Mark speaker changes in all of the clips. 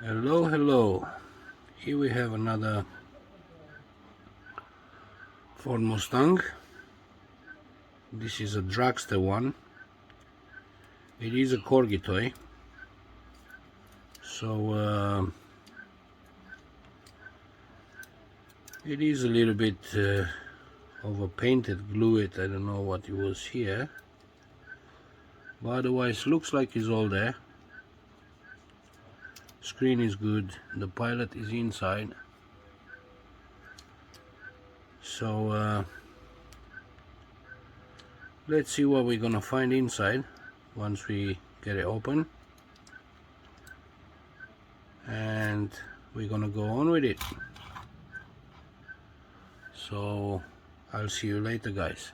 Speaker 1: Hello. Here we have another Ford Mustang. This is a dragster one. It is a corgi toy. So it is a little bit of a painted glue. I don't know what it was here, but otherwise looks like it's all there. Screen is good. The pilot is inside. So let's see what we're gonna find inside once we get it open, and we're gonna go on with it. So I'll see you later, guys.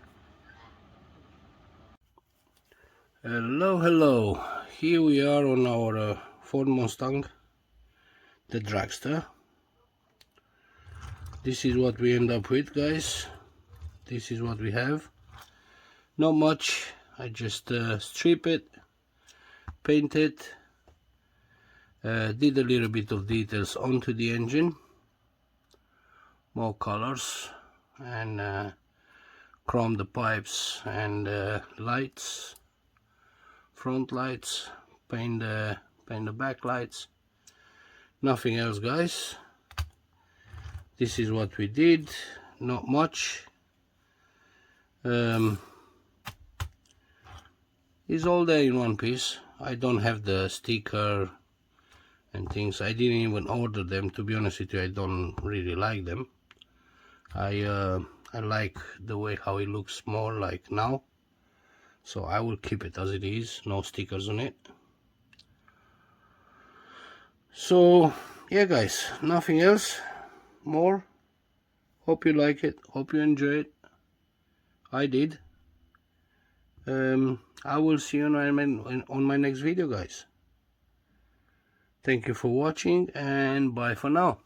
Speaker 1: Hello. Here we are on our Ford Mustang, the dragster. This is what we end up with, guys. This is what we have. Not much. I just strip it, paint it, did a little bit of details onto the engine, more colors, and chrome the pipes and lights, front lights, paint the back lights. Nothing else, guys. This is what we did. Not much. It's all there in one piece. I don't have the sticker and things. I didn't even order them, to be honest with you. I don't really like them. I like the way how it looks more like now, so I will keep it as it is, no stickers on it. So yeah, guys, nothing else more. Hope you like it, hope you enjoy it. I did. I will see you on my next video, guys. Thank you for watching, and bye for now.